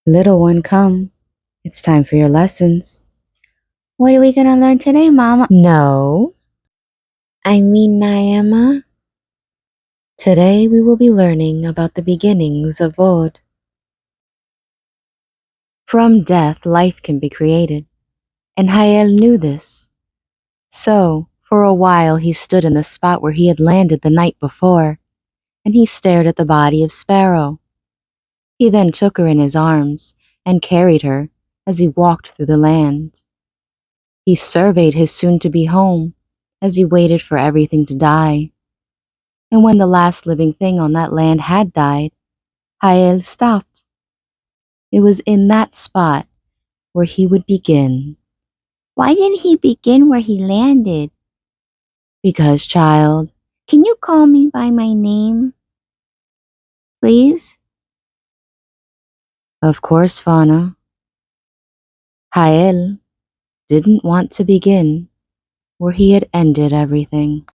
Little one, come. It's time for your lessons. What are we gonna learn today, Mama? No, I mean, Naima. today we will be learning about the beginnings of Vod. From death, life can be created, and Hael knew this. So, for a while, he stood in the spot where he had landed the night before, and he stared at the body of Sparrow. He then took her in his arms and carried her as he walked through the land. He surveyed his soon-to-be home as he waited for everything to die. And when the last living thing on that land had died, Hael stopped. It was in that spot where he would begin. Why didn't he begin where he landed? Because, child, Can you call me by my name? Please? of course, Fauna, Hael didn't want to begin where he had ended everything.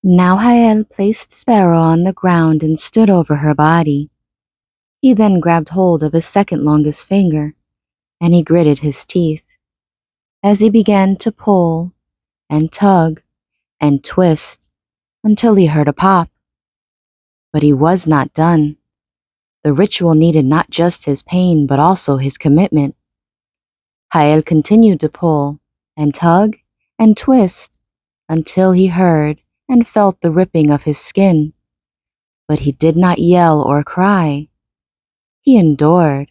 Now Hael placed Sparrow on the ground and stood over her body. He then grabbed hold of his second longest finger, and he gritted his teeth as he began to pull and tug and twist until he heard a pop. But he was not done. The ritual needed not just his pain, but also his commitment. Hael continued to pull and tug and twist until he heard and felt the ripping of his skin. But he did not yell or cry. He endured.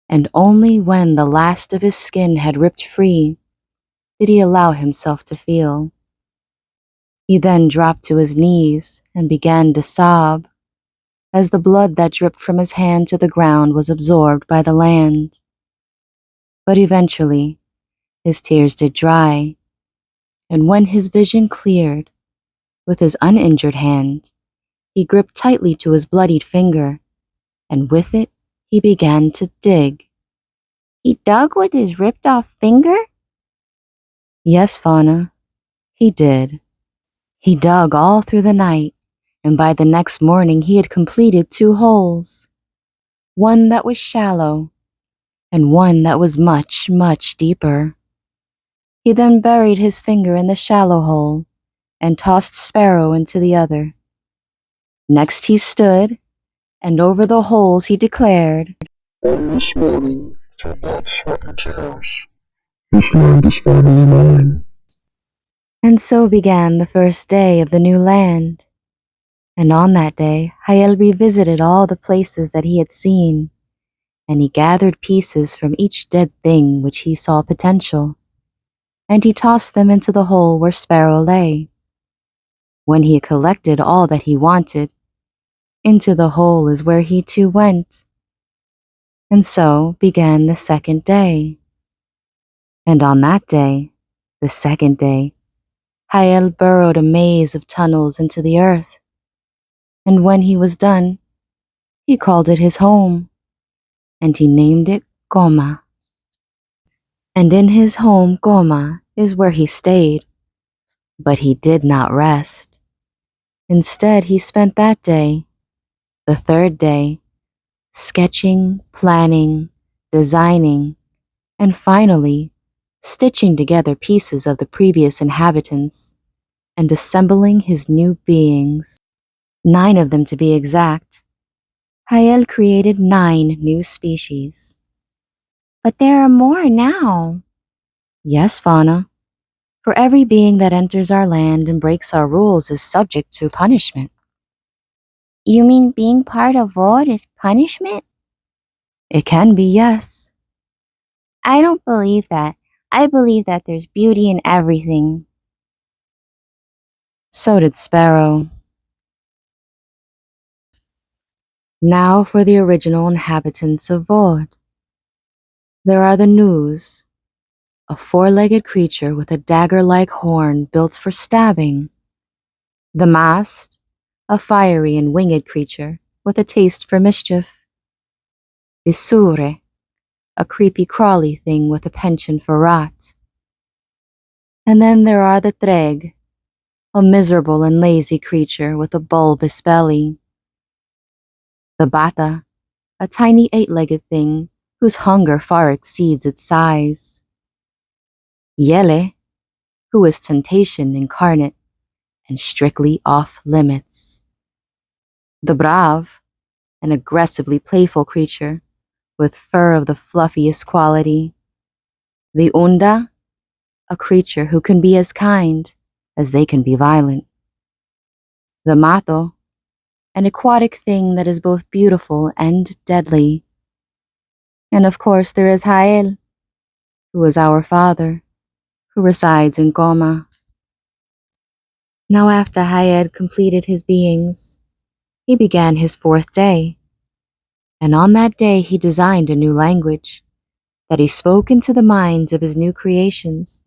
And only when the last of his skin had ripped free did he allow himself to feel. He then dropped to his knees and began to sob as the blood that dripped from his hand to the ground was absorbed by the land. But eventually, his tears did dry, and when his vision cleared, with his uninjured hand, he gripped tightly to his bloodied finger, and with it he began to dig. He dug with his ripped off finger? Yes, Fauna, he did. He dug all through the night, and by the next morning he had completed 2 holes. One that was shallow, and one that was much, much deeper. He then buried his finger in the shallow hole and tossed Sparrow into the other. Next he stood, and over the holes he declared, "On this morning, through blood, sweat, and tears, this land is finally mine." and so began the first day of the new land. And on that day, Hael revisited all the places that he had seen, and he gathered pieces from each dead thing which he saw potential, and he tossed them into the hole where Sparrow lay. When he had collected all that he wanted, into the hole is where he too went. And so began the second day. And on that day, the second day, Hael burrowed a maze of tunnels into the earth. And when he was done, he called it his home, and he named it Goma. And in his home, Goma, is where he stayed. But he did not rest. Instead, he spent that day, the third day, sketching, planning, designing, and finally, stitching together pieces of the previous inhabitants and assembling his new beings. 9 of them to be exact. Hael created 9 new species. But there are more now. Yes, Fauna. For every being that enters our land and breaks our rules is subject to punishment. You mean being part of Vod is punishment? It can be, yes. I don't believe that. I believe that there's beauty in everything. So did Sparrow. Now for the original inhabitants of Vod. There are the Nus, a 4-legged creature with a dagger-like horn built for stabbing. The Mast, a fiery and winged creature with a taste for mischief. The Sure, a creepy crawly thing with a penchant for rot. And then there are the Treg, a miserable and lazy creature with a bulbous belly. The Bata, a tiny 8-legged thing whose hunger far exceeds its size. Yele, who is temptation incarnate and strictly off limits. The Brav, an aggressively playful creature with fur of the fluffiest quality. The Unda, a creature who can be as kind as they can be violent. The Mato, an aquatic thing that is both beautiful and deadly. And of course there is Jael, who is our father, who resides in Goma. Now after Jael completed his beings, he began his 4th day, and on that day he designed a new language that he spoke into the minds of his new creations,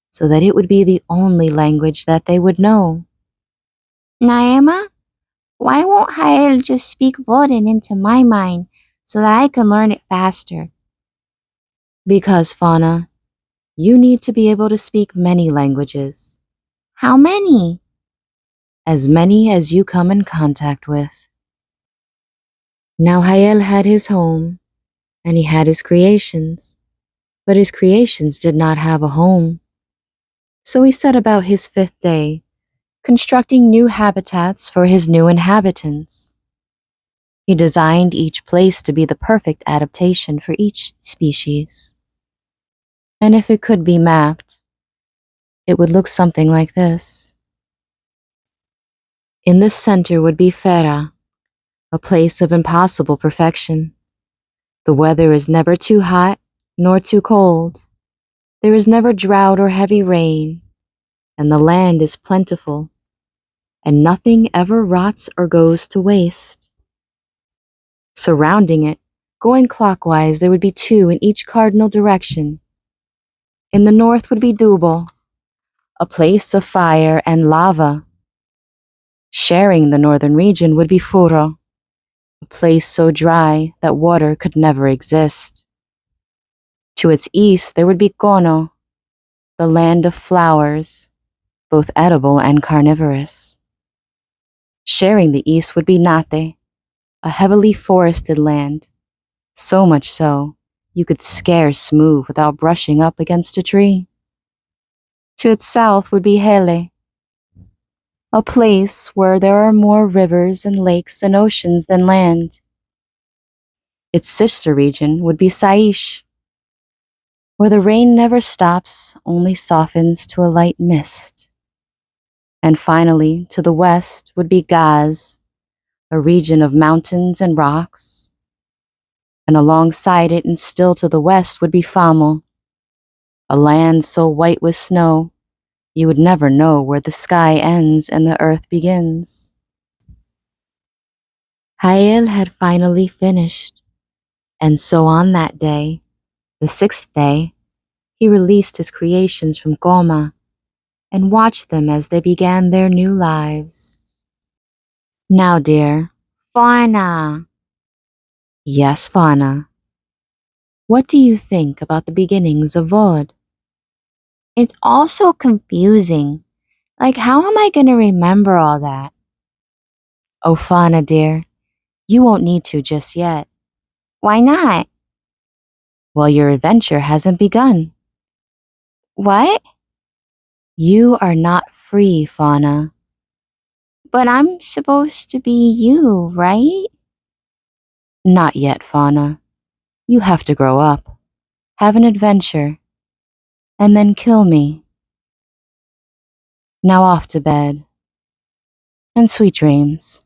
so that it would be the only language that they would know. Naima, why won't Jael just speak Voden into my mind so that I can learn it faster? Because, Fauna, you need to be able to speak many languages. How many? As many as you come in contact with. Now Jael had his home, and he had his creations, but his creations did not have a home. So he set about his 5th day, constructing new habitats for his new inhabitants. He designed each place to be the perfect adaptation for each species. And if it could be mapped, it would look something like this. In the center would be Fera, a place of impossible perfection. The weather is never too hot nor too cold. There is never drought or heavy rain, and the land is plentiful, and nothing ever rots or goes to waste. Surrounding it, going clockwise, there would be 2 in each cardinal direction. In the north would be Dubo, a place of fire and lava. Sharing the northern region would be Furo, a place so dry that water could never exist. To its east there would be Kono, the land of flowers, both edible and carnivorous. Sharing the east would be Nate, a heavily forested land, so much so you could scarce move without brushing up against a tree. To its south would be Hele, a place where there are more rivers and lakes and oceans than land. Its sister region would be Saish, where the rain never stops, only softens to a light mist. And finally, to the west would be Gaz, a region of mountains and rocks. And alongside it and still to the west would be Famo, a land so white with snow, you would never know where the sky ends and the earth begins. Jael had finally finished, and so on that day, the 6th day, he released his creations from Goma and watched them as they began their new lives. Now, dear. Fauna. Yes, Fauna. What do you think about the beginnings of Vod? It's all so confusing. Like, how am I going to remember all that? Oh, Fauna, dear, you won't need to just yet. Why not? Well, your adventure hasn't begun. What? You are not free, Fauna. But I'm supposed to be you, right? Not yet, Fauna. You have to grow up, have an adventure, and then kill me. Now off to bed, and sweet dreams.